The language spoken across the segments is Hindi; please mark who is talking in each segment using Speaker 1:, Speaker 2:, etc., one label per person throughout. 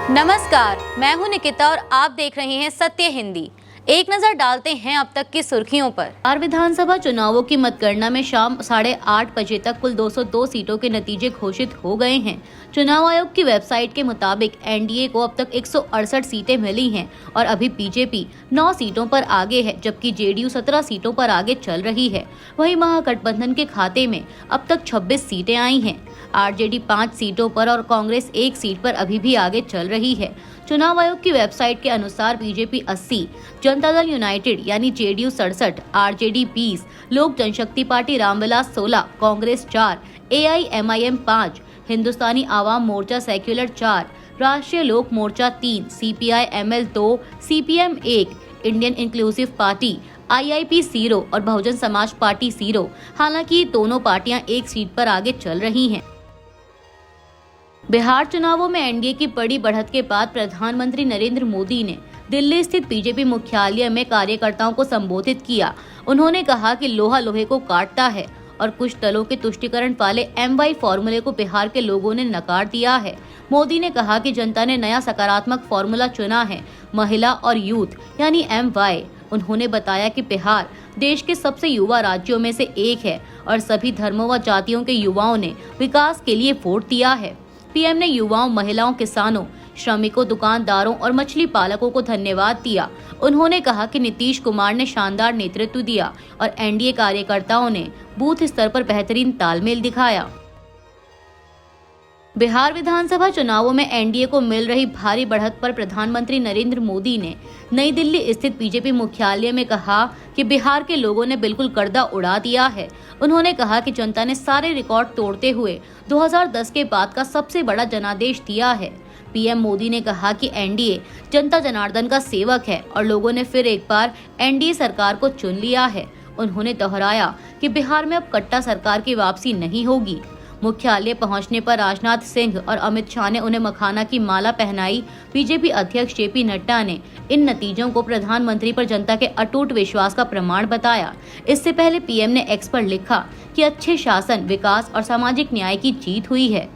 Speaker 1: नमस्कार, मैं हूं निकिता और आप देख रहे हैं सत्य हिंदी। एक नजर डालते हैं अब तक की सुर्खियों पर। बिहार विधानसभा चुनावों की मतगणना में शाम 8:30 बजे तक कुल 202 सीटों के नतीजे घोषित हो गए हैं। चुनाव आयोग की वेबसाइट के मुताबिक एनडीए को अब तक 168 सीटें मिली हैं और अभी बीजेपी 9 सीटों पर आगे है, जबकि जेडीयू 17 सीटों पर आगे चल रही है। वहीं महागठबंधन के खाते में अब तक 26 सीटें आई हैं। आरजेडी 5 सीटों पर और कांग्रेस 1 सीट पर अभी भी आगे चल रही है। चुनाव आयोग की वेबसाइट के अनुसार बीजेपी 80, जनता दल यूनाइटेड यानी जेडीयू 67, आरजेडी 20, लोक जनशक्ति party Ramvilas 16, Congress 4, AIMIM 5, Hindustani Awam Morcha secular 4, राष्ट्रीय लोक मोर्चा 3, CPI-ML 2, CPM 1, Indian inclusive party IIP 0 और बहुजन समाज पार्टी 0। हालांकि ये दोनों पार्टियां 1 सीट पर आगे चल रही हैं। बिहार चुनावों में एनडीए की बड़ी बढ़त के बाद प्रधानमंत्री नरेंद्र मोदी ने दिल्ली स्थित बीजेपी मुख्यालय में कार्यकर्ताओं को संबोधित किया। उन्होंने कहा कि लोहा लोहे को काटता है और कुछ दलों के तुष्टीकरण वाले MY फॉर्मूले को बिहार के लोगों ने नकार दिया है। मोदी ने कहा कि जनता ने नया सकारात्मक फॉर्मूला चुना है, महिला और यूथ यानी MY। उन्होंने बताया कि बिहार देश के सबसे युवा राज्यों में से एक है और सभी धर्मों व जातियों के युवाओं ने विकास के लिए वोट दिया है। पीएम ने युवाओं, महिलाओं, किसानों, श्रमिकों, दुकानदारों और मछली पालकों को धन्यवाद दिया। उन्होंने कहा कि नीतीश कुमार ने शानदार नेतृत्व दिया और एनडीए कार्यकर्ताओं ने बूथ स्तर पर बेहतरीन तालमेल दिखाया। बिहार विधानसभा चुनावों में एनडीए को मिल रही भारी बढ़त पर प्रधानमंत्री नरेंद्र मोदी ने नई दिल्ली स्थित बीजेपी मुख्यालय में कहा कि बिहार के लोगों ने बिल्कुल गर्दा उड़ा दिया है। उन्होंने कहा कि जनता ने सारे रिकॉर्ड तोड़ते हुए 2010 के बाद का सबसे बड़ा जनादेश दिया है। पीएम मोदी ने कहा कि एनडीए जनता जनार्दन का सेवक है और लोगों ने फिर एक बार एनडीए सरकार को चुन लिया है। उन्होंने दोहराया कि बिहार में अब कट्टा सरकार की वापसी नहीं होगी। मुख्यालय पहुंचने पर राजनाथ सिंह और अमित शाह ने उन्हें मखाना की माला पहनाई। बीजेपी अध्यक्ष जेपी नड्डा ने इन नतीजों को प्रधानमंत्री पर जनता के अटूट विश्वास का प्रमाण बताया। इससे पहले पीएम ने एक्स पर लिखा कि अच्छे शासन, विकास और सामाजिक न्याय की जीत हुई है।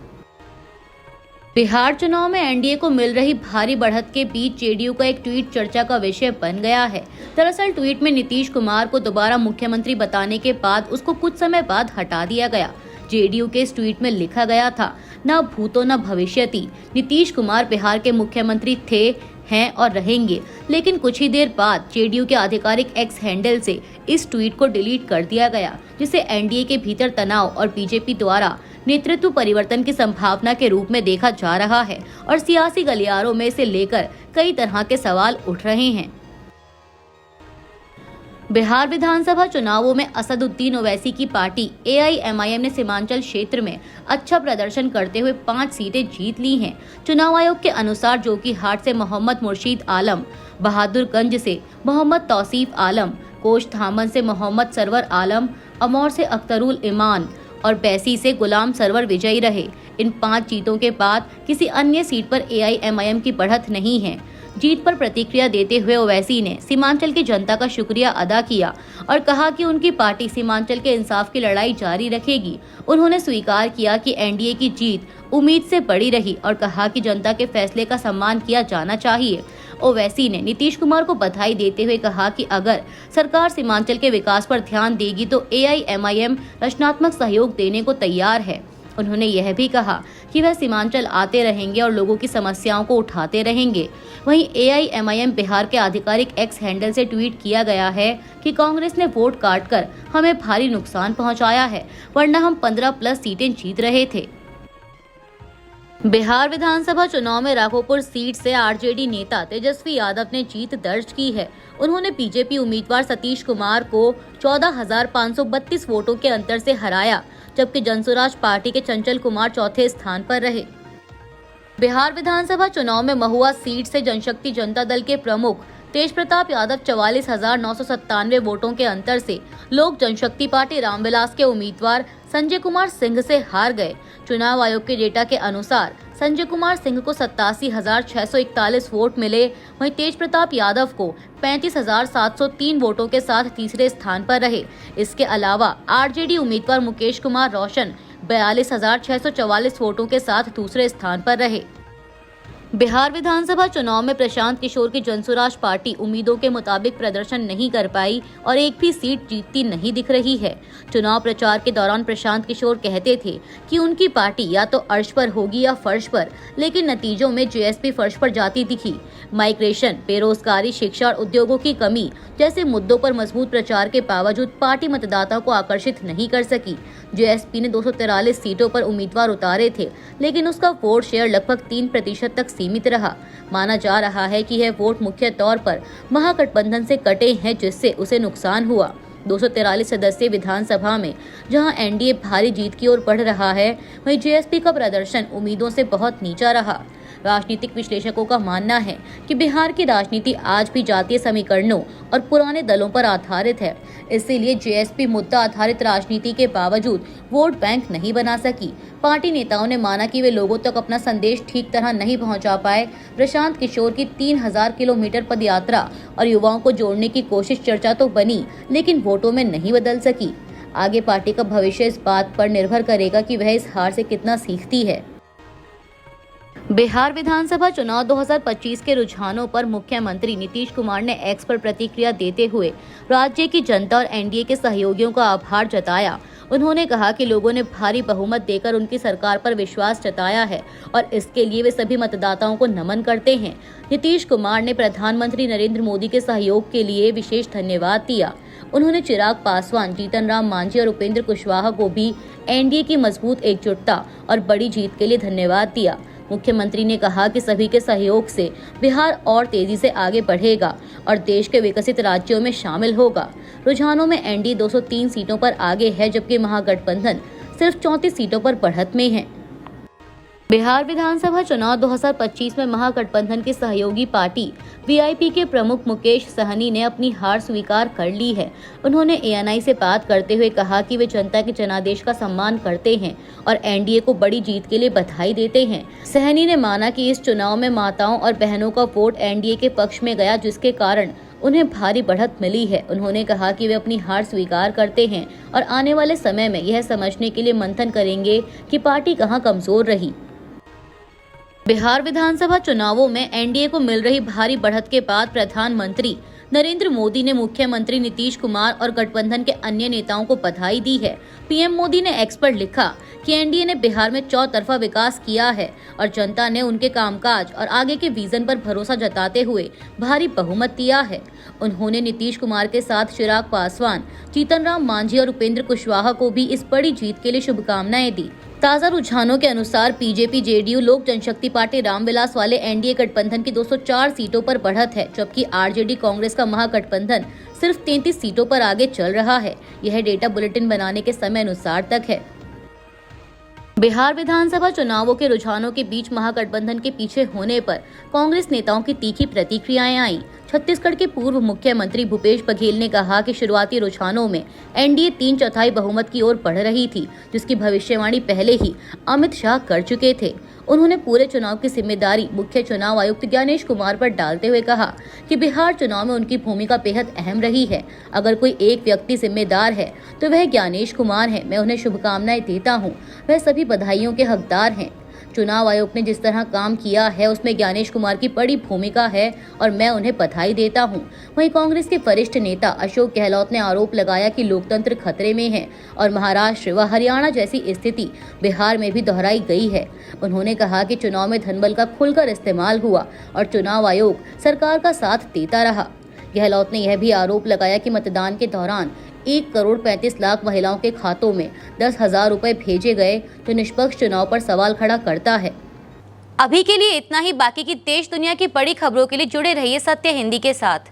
Speaker 1: बिहार चुनाव में एनडीए को मिल रही भारी बढ़त के बीच जेडीयू का एक ट्वीट चर्चा का विषय बन गया है। दरअसल ट्वीट में नीतीश कुमार को दोबारा मुख्यमंत्री बताने के बाद उसको कुछ समय बाद हटा दिया गया। जेडीयू के इस ट्वीट में लिखा गया था, न भूतो न भविष्यति। नीतीश कुमार बिहार के मुख्यमंत्री थे, हैं और रहेंगे। लेकिन कुछ ही देर बाद जेडीयू के आधिकारिक एक्स हैंडल से इस ट्वीट को डिलीट कर दिया गया, जिसे एनडीए के भीतर तनाव और बीजेपी द्वारा नेतृत्व परिवर्तन की संभावना के रूप में देखा जा रहा है और सियासी गलियारों में इसे लेकर कई तरह के सवाल उठ रहे हैं। बिहार विधानसभा चुनावों में असदुद्दीन ओवैसी की पार्टी एआईएमआईएम ने सीमांचल क्षेत्र में अच्छा प्रदर्शन करते हुए 5 सीटें जीत ली हैं। चुनाव आयोग के अनुसार जोकीहाट से मोहम्मद मुर्शीद आलम, बहादुरगंज से मोहम्मद तौसीफ आलम, कोच धामन से मोहम्मद सरवर आलम, अमौर से अख्तरुल ईमान और बैसी से गुलाम सरवर विजयी रहे। इन 5 जीतों के बाद किसी अन्य सीट पर एआईएमआईएम की बढ़त नहीं है। जीत पर प्रतिक्रिया देते हुए ओवैसी ने सीमांचल की जनता का शुक्रिया अदा किया और कहा कि उनकी पार्टी सीमांचल के इंसाफ की लड़ाई जारी रखेगी। उन्होंने स्वीकार किया कि एनडीए की जीत उम्मीद से बड़ी रही और कहा कि जनता के फैसले का सम्मान किया जाना चाहिए। ओवैसी ने नीतीश कुमार को बधाई देते हुए कहा कि अगर सरकार सीमांचल के विकास पर ध्यान देगी तो एआईएमआईएम रचनात्मक सहयोग देने को तैयार है। उन्होंने यह भी कहा कि वह सीमांचल आते रहेंगे और लोगों की समस्याओं को उठाते रहेंगे। वहीं एआईएमआईएम बिहार के आधिकारिक एक्स हैंडल से ट्वीट किया गया है कि कांग्रेस ने वोट काटकर हमें भारी नुकसान पहुंचाया है, वरना हम 15+ सीटें जीत रहे थे। बिहार विधानसभा चुनाव में राघोपुर सीट से आरजेडी नेता तेजस्वी यादव ने जीत दर्ज की है। उन्होंने बीजेपी उम्मीदवार सतीश कुमार को 14,532 वोटों के अंतर से हराया, जबकि जनसुराज पार्टी के चंचल कुमार चौथे स्थान पर रहे। बिहार विधानसभा चुनाव में महुआ सीट से जनशक्ति जनता दल के प्रमुख तेज प्रताप यादव 44,997 वोटों के अंतर से लोक जनशक्ति पार्टी रामविलास के उम्मीदवार संजय कुमार सिंह से हार गए। चुनाव आयोग के डेटा के अनुसार संजय कुमार सिंह को 87,641 वोट मिले, वहीं तेज प्रताप यादव को 35,703 वोटों के साथ तीसरे स्थान पर रहे। इसके अलावा आरजेडी उम्मीदवार मुकेश कुमार रोशन 42,644 वोटों के साथ दूसरे स्थान पर रहे। बिहार विधानसभा चुनाव में प्रशांत किशोर की जनसुराज पार्टी उम्मीदों के मुताबिक प्रदर्शन नहीं कर पाई और एक भी सीट जीतती नहीं दिख रही है। चुनाव प्रचार के दौरान प्रशांत किशोर कहते थे कि उनकी पार्टी या तो अर्श पर होगी या फर्श पर, लेकिन नतीजों में जेएसपी फर्श पर जाती दिखी। माइग्रेशन, बेरोजगारी, शिक्षा और उद्योगों की कमी जैसे मुद्दों पर मजबूत प्रचार के बावजूद पार्टी मतदाताओं को आकर्षित नहीं कर सकी। जेएसपी ने 243 सीटों पर उम्मीदवार उतारे थे, लेकिन उसका वोट शेयर लगभग 3% तक सीमित रहा। माना जा रहा है कि यह वोट मुख्य तौर पर महागठबंधन से कटे हैं, जिससे उसे नुकसान हुआ। 243 सदस्यीय विधानसभा में जहां एनडीए भारी जीत की ओर बढ़ रहा है, वहीं जेएसपी का प्रदर्शन उम्मीदों से बहुत नीचा रहा। राजनीतिक विश्लेषकों का मानना है कि बिहार की राजनीति आज भी जातीय समीकरणों और पुराने दलों पर आधारित है। इसीलिए जेएसपी मुद्दा आधारित राजनीति के बावजूद वोट बैंक नहीं बना सकी। पार्टी नेताओं ने माना कि वे लोगों तक अपना संदेश ठीक तरह नहीं पहुंचा पाए। प्रशांत किशोर की 3000 किलोमीटर पदयात्रा और युवाओं को जोड़ने की कोशिश चर्चा तो बनी, लेकिन वोटों में नहीं बदल सकी। आगे पार्टी का भविष्य इस बात पर निर्भर करेगा कि वह इस हार से कितना सीखती है। बिहार विधानसभा चुनाव 2025 के रुझानों पर मुख्यमंत्री नीतीश कुमार ने एक्स पर प्रतिक्रिया देते हुए राज्य की जनता और एनडीए के सहयोगियों का आभार जताया। उन्होंने कहा कि लोगों ने भारी बहुमत देकर उनकी सरकार पर विश्वास जताया है और इसके लिए वे सभी मतदाताओं को नमन करते हैं। नीतीश कुमार ने प्रधानमंत्री नरेंद्र मोदी के सहयोग के लिए विशेष धन्यवाद दिया। उन्होंने चिराग पासवान, जीतन राम मांझी और उपेंद्र कुशवाहा को भी एनडीए की मजबूत एकजुटता और बड़ी जीत के लिए धन्यवाद दिया। मुख्यमंत्री ने कहा कि सभी के सहयोग से बिहार और तेजी से आगे बढ़ेगा और देश के विकसित राज्यों में शामिल होगा। रुझानों में एनडीए 203 सीटों पर आगे है, जबकि महागठबंधन सिर्फ 34 सीटों पर बढ़त में है। बिहार विधानसभा चुनाव 2025 में महागठबंधन की सहयोगी पार्टी वीआईपी के प्रमुख मुकेश सहनी ने अपनी हार स्वीकार कर ली है। उन्होंने एएनआई से बात करते हुए कहा कि वे जनता के जनादेश का सम्मान करते हैं और एनडीए को बड़ी जीत के लिए बधाई देते हैं। सहनी ने माना कि इस चुनाव में माताओं और बहनों का वोट एनडीए के पक्ष में गया, जिसके कारण उन्हें भारी बढ़त मिली है। उन्होंने कहा कि वे अपनी हार स्वीकार करते हैं और आने वाले समय में यह समझने के लिए मंथन करेंगे कि पार्टी कहां कमजोर रही। बिहार विधानसभा चुनावों में एनडीए को मिल रही भारी बढ़त के बाद प्रधानमंत्री नरेंद्र मोदी ने मुख्यमंत्री नीतीश कुमार और गठबंधन के अन्य नेताओं को बधाई दी है। पीएम मोदी ने एक्स पर लिखा कि एनडीए ने बिहार में चौतरफा विकास किया है और जनता ने उनके कामकाज और आगे के विजन पर भरोसा जताते हुए भारी बहुमत दिया है। उन्होंने नीतीश कुमार के साथ चिराग पासवान, जीतन राम मांझी और उपेंद्र कुशवाहा को भी इस बड़ी जीत के लिए शुभकामनाएं दी। ताजा रुझानों के अनुसार बीजेपी, जेडीयू, लोक जनशक्ति पार्टी रामविलास वाले एनडीए गठबंधन की 204 सीटों पर बढ़त है, जबकि आरजेडी कांग्रेस का महागठबंधन सिर्फ 33 सीटों पर आगे चल रहा है। यह डेटा बुलेटिन बनाने के समय अनुसार तक है। बिहार विधानसभा चुनावों के रुझानों के बीच महागठबंधन के पीछे होने पर कांग्रेस नेताओं की तीखी प्रतिक्रियाएं आई। छत्तीसगढ़ के पूर्व मुख्यमंत्री भूपेश बघेल ने कहा कि शुरुआती रुझानों में एनडीए 3/4 बहुमत की ओर बढ़ रही थी, जिसकी भविष्यवाणी पहले ही अमित शाह कर चुके थे। उन्होंने पूरे चुनाव की जिम्मेदारी मुख्य चुनाव आयुक्त ज्ञानेश कुमार पर डालते हुए कहा कि बिहार चुनाव में उनकी भूमिका बेहद अहम रही है। अगर कोई एक व्यक्ति जिम्मेदार है तो वह ज्ञानेश कुमार है। मैं उन्हें शुभकामनाएं देता हूं, वह सभी बधाइयों के हकदार हैं। चुनाव आयोग ने जिस तरह काम किया है उसमें ज्ञानेश कुमार की बड़ी भूमिका है और मैं उन्हें बधाई देता हूं। वहीं कांग्रेस के वरिष्ठ नेता अशोक गहलोत ने आरोप लगाया कि लोकतंत्र खतरे में है और महाराष्ट्र व हरियाणा जैसी स्थिति बिहार में भी दोहराई गई है। उन्होंने कहा कि चुनाव में धनबल का खुलकर इस्तेमाल हुआ और चुनाव आयोग सरकार का साथ देता रहा। गहलोत ने यह भी आरोप लगाया कि मतदान के दौरान 1,35,00,000 महिलाओं के खातों में 10,000 रुपए भेजे गए, जो निष्पक्ष चुनाव पर सवाल खड़ा करता है। अभी के लिए इतना ही। बाकी की देश दुनिया की बड़ी खबरों के लिए जुड़े रहिए सत्य हिंदी के साथ।